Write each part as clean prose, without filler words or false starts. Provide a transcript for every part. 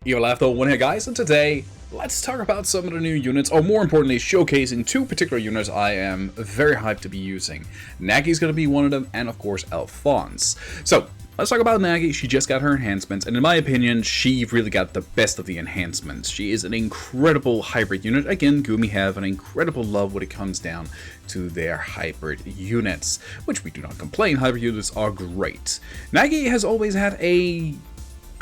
One here, guys, and today let's talk about some of the new units, or more importantly, showcasing two particular units I am very hyped to be using. Nagi's going to be one of them, and of course Alphonse. So let's talk about Nagi. She just got her enhancements, and in my opinion, she really got the best of the enhancements. She is an incredible hybrid unit. Again, Gumi have an incredible love when it comes down to their hybrid units, which we do not complain. Hybrid units are great. Nagi has always had a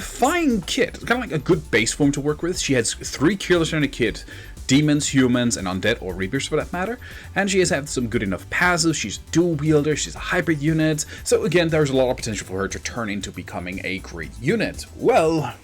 fine kit, kind of like a good base form to work with. She has 3 killers in a kit: demons, humans, and undead, or reapers for that matter. And she has had some good enough passives. She's dual wielder, she's a hybrid unit. So again, there's a lot of potential for her to turn into becoming a great unit. Well,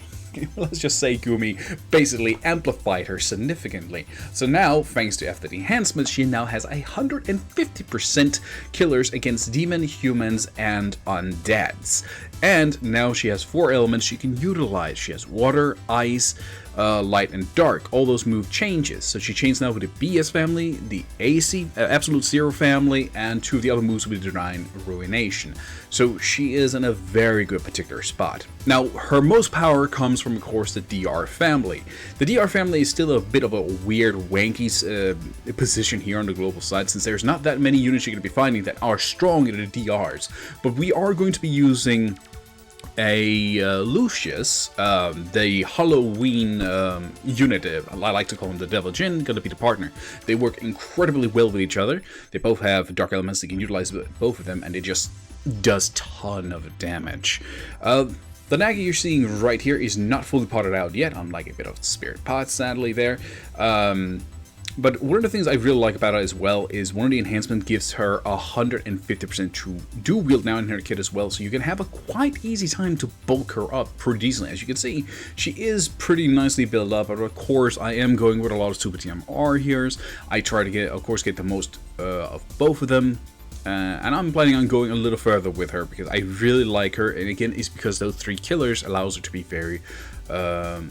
let's just say Gumi basically amplified her significantly. So now, thanks to FFBE enhancements, she now has 150% killers against demon, humans, and undeads. And now she has 4 elements she can utilize. She has water, ice, light, and dark. All those move changes. So she chains now with the BS family, the AC, Absolute Zero family, and 2 of the other moves with Divine Ruination. So she is in a very good particular spot. Now, her most power comes from, of course, the DR family. The DR family is still a bit of a weird, wanky position here on the global side, since there's not that many units you're going to be finding that are strong in the DRs. But we are going to be using a Lucius, the Halloween unit. I like to call him the Devil Jin, gonna be the partner. They work incredibly well with each other. They both have dark elements. They can utilize both of them, and it just does ton of damage. The Nagi you're seeing right here is not fully potted out yet, unlike a bit of Spirit Pot, sadly, there. But one of the things I really like about it as well is one of the enhancements gives her 150% to dual wield now in her kit as well, so you can have a quite easy time to bulk her up pretty decently. As you can see, she is pretty nicely built up, but of course I am going with a lot of Super TMR here. I try to get the most of both of them. And I'm planning on going a little further with her because I really like her, and again, it's because those 3 killers allows her to be very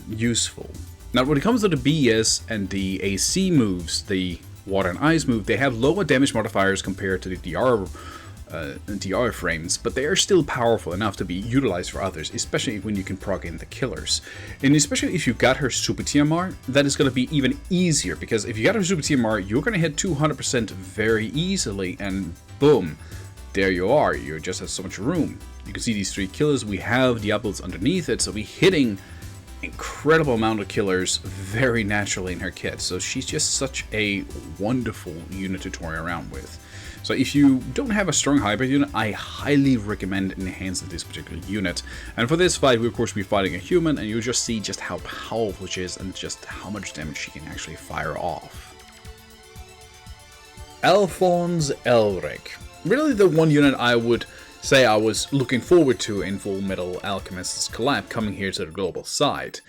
useful. Now, when it comes to the BS and the AC moves, the water and ice move, they have lower damage modifiers compared to the DR frames, but they are still powerful enough to be utilized for others, especially when you can proc in the killers. And especially if you got her Super TMR, that is going to be even easier, because if you got her Super TMR, you're going to hit 200% very easily, and boom, there you are. You just have so much room. You can see these 3 killers. We have Diablos underneath it, so we're hitting incredible amount of killers very naturally in her kit. So she's just such a wonderful unit to toy around with. So if you don't have a strong hybrid unit, I highly recommend enhancing this particular unit. And for this fight, we of course be fighting a human, and you'll just see just how powerful she is and just how much damage she can actually fire off. Alphonse Elric. Really the one unit I would say I was looking forward to in Full Metal Alchemist's collab coming here to the global side.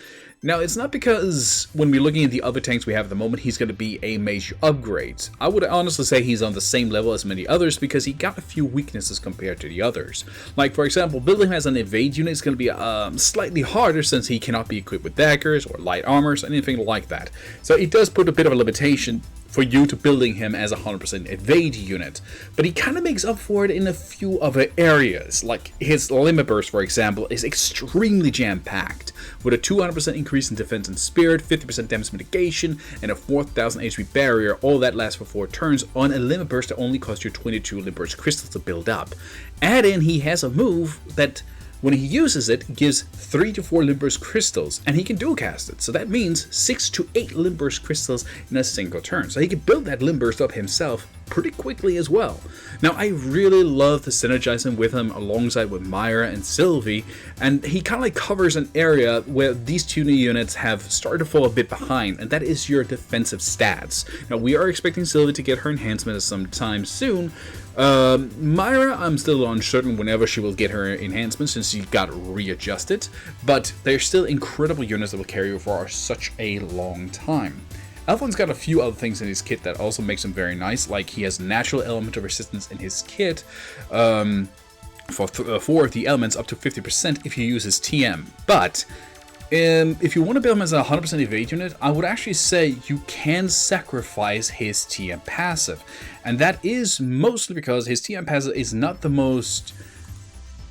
Now, it's not because when we're looking at the other tanks we have at the moment, he's going to be a major upgrade. I would honestly say he's on the same level as many others because he got a few weaknesses compared to the others. Like, for example, building him as an evade unit is going to be slightly harder since he cannot be equipped with daggers or light armors, anything like that. So it does put a bit of a limitation for you to building him as a 100% evade unit, but he kind of makes up for it in a few other areas. Like his limit burst, for example, is extremely jam-packed, with a 200% increase in defense and spirit, 50% damage mitigation, and a 4000 HP barrier. All that lasts for 4 turns on a limit burst that only costs you 22 limit burst crystals to build up. Add in, he has a move that when he uses it, gives 3 to 4 Limburst crystals, and he can dual cast it. So that means 6 to 8 Limburst crystals in a single turn. So he can build that Limburst up himself pretty quickly as well. Now, I really love the synergizing with him alongside with Myra and Sylvie, and he kind of like covers an area where these 2 new units have started to fall a bit behind, and that is your defensive stats. Now, we are expecting Sylvie to get her enhancement sometime soon. Myra, I'm still uncertain whenever she will get her enhancement since she got readjusted, but they're still incredible units that will carry you for such a long time. Alphonse got a few other things in his kit that also makes him very nice, like he has natural element of resistance in his kit for 4 of the elements up to 50% if you use his TM, but if you want to build him as a 100% evade unit, I would actually say you can sacrifice his TM passive. And that is mostly because his TM passive is not the most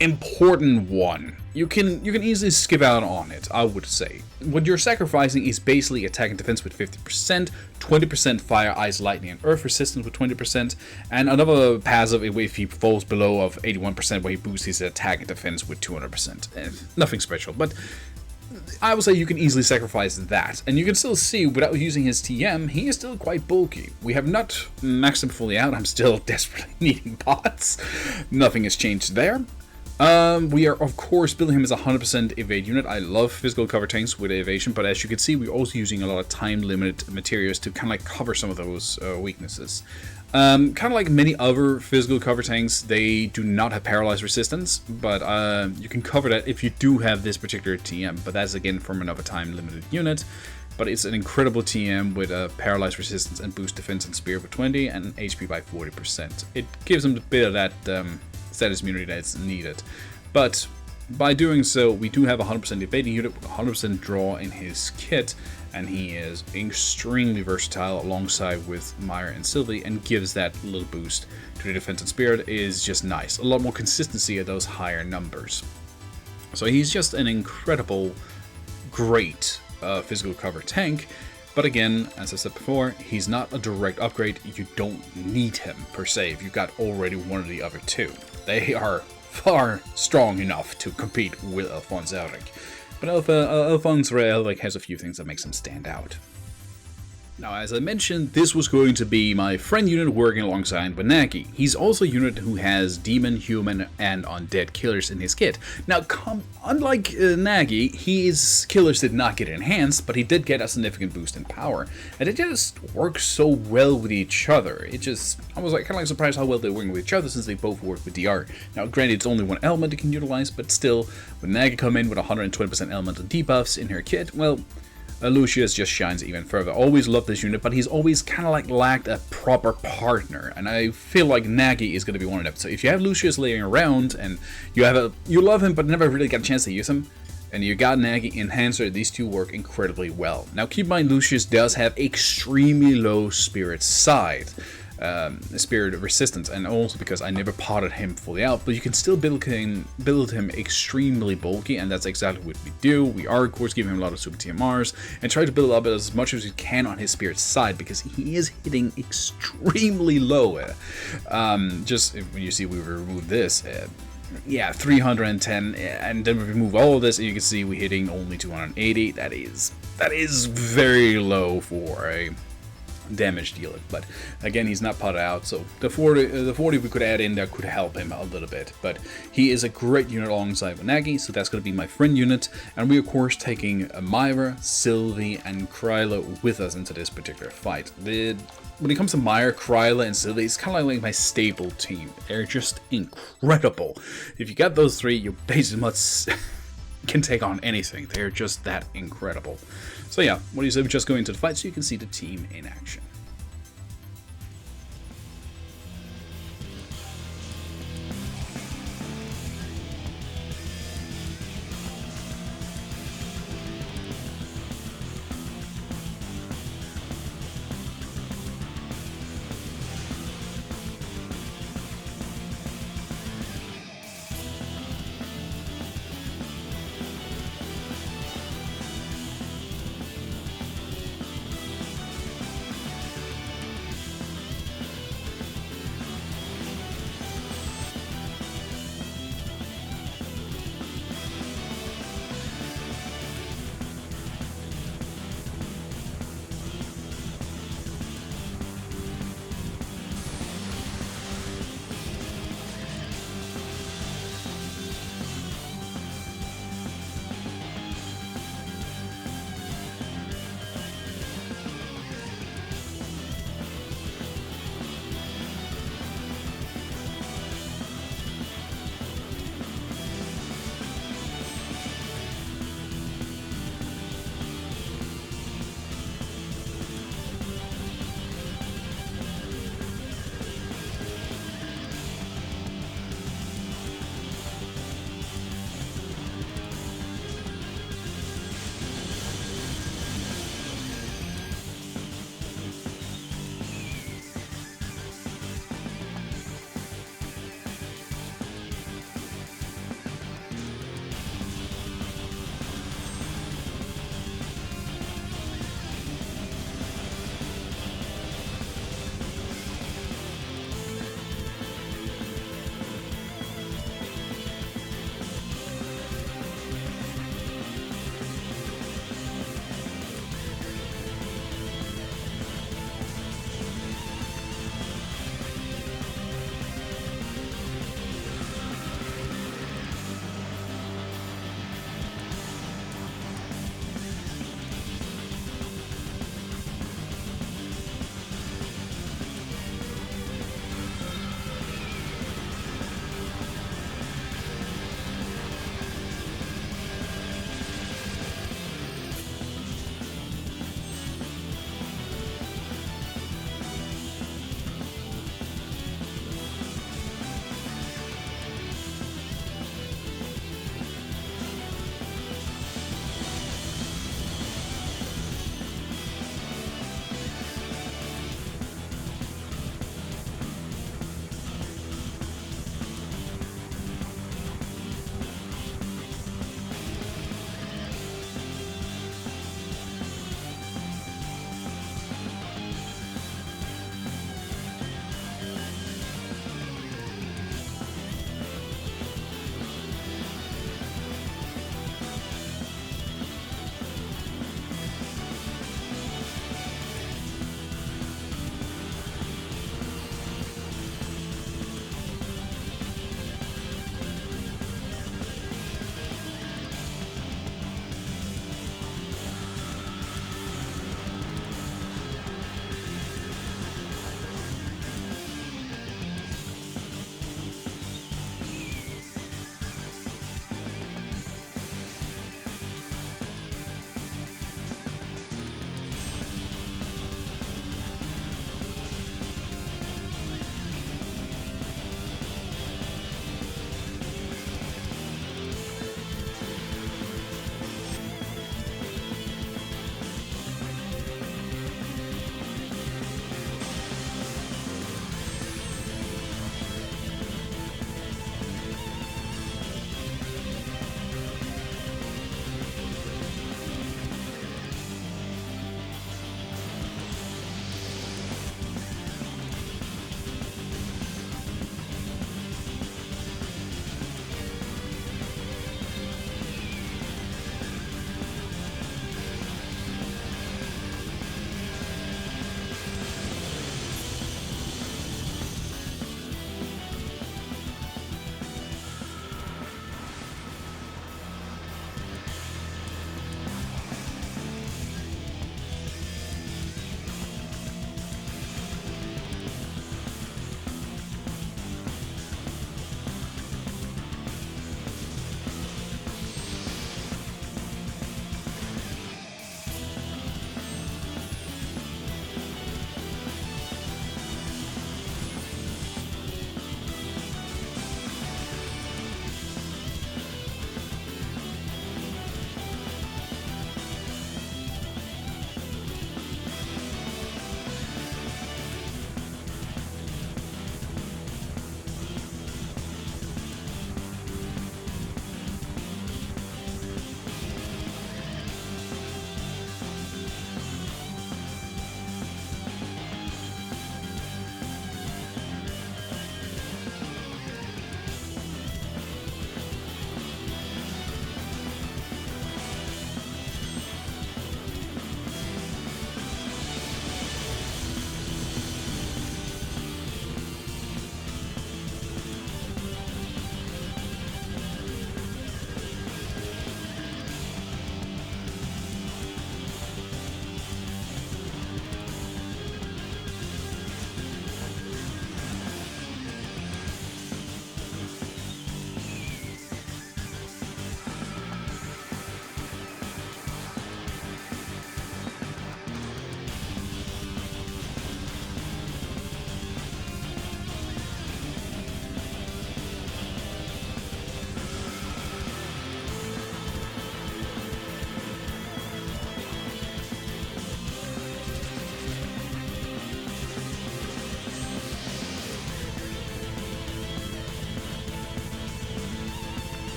important one. You can easily skip out on it, I would say. What you're sacrificing is basically attack and defense with 50%, 20% fire, ice, lightning, and earth resistance with 20%, and another passive if he falls below of 81% where he boosts his attack and defense with 200%. Nothing special, but I would say you can easily sacrifice that. And you can still see, without using his TM, he is still quite bulky. We have not maxed him fully out. I'm still desperately needing pots. Nothing has changed there. We are, of course, building him as a 100% evade unit. I love physical cover tanks with evasion, but as you can see, we're also using a lot of time-limited materials to kind of like cover some of those weaknesses. Kind of like many other physical cover tanks, they do not have paralyzed resistance, but you can cover that if you do have this particular TM, but that's again from another time-limited unit. But it's an incredible TM with paralyzed resistance and boost defense and spear for 20 and HP by 40%. It gives him a bit of that status immunity that's needed. But by doing so, we do have a 100% evading unit with 100% draw in his kit, and he is extremely versatile alongside with Myra and Sylvie, and gives that little boost to the defense and spirit. Is just nice. A lot more consistency at those higher numbers. So he's just an incredible, great physical cover tank. But again, as I said before, he's not a direct upgrade. You don't need him per se if you've got already one of the other two. They are far strong enough to compete with Alphonse Elric. But Alphonse Elric has a few things that makes him stand out. Now, as I mentioned, this was going to be my friend unit working alongside with Nagi. He's also a unit who has demon, human, and undead killers in his kit. Now, unlike Nagi, his killers did not get enhanced, but he did get a significant boost in power. And it just works so well with each other. I was kind of like surprised how well they're working with each other since they both work with DR. Now, granted, it's only one element you can utilize, but still, when Nagi come in with 120% elemental debuffs in her kit, well, Lucius just shines even further. Always loved this unit, but he's always kind of like lacked a proper partner, and I feel like Nagi is going to be one of them. So if you have Lucius laying around and you love him but never really got a chance to use him, and you got Nagi Enhancer, these two work incredibly well. Now keep in mind, Lucius does have extremely low spirit side. Spirit resistance, and also because I never potted him fully out, but you can still build him extremely bulky, and that's exactly what we do. We are of course giving him a lot of super TMRs and try to build up as much as we can on his spirit side, because he is hitting extremely low. Just when you see we remove this, yeah, 310, and then we remove all of this and you can see we're hitting only 280. That is very low for a damage dealer, but again, he's not potted out, so the 40 we could add in there could help him a little bit. But he is a great unit alongside with Nagi, so that's going to be my friend unit, and we of course taking Myra, Sylvie, and Kryla with us into this particular fight. When it comes to Myra, Kryla, and Sylvie, it's kind of like my staple team. They're just incredible. If you got those three, you basically must can take on anything. They're just that incredible. So yeah, what do you say we just go into the fight so you can see the team in action.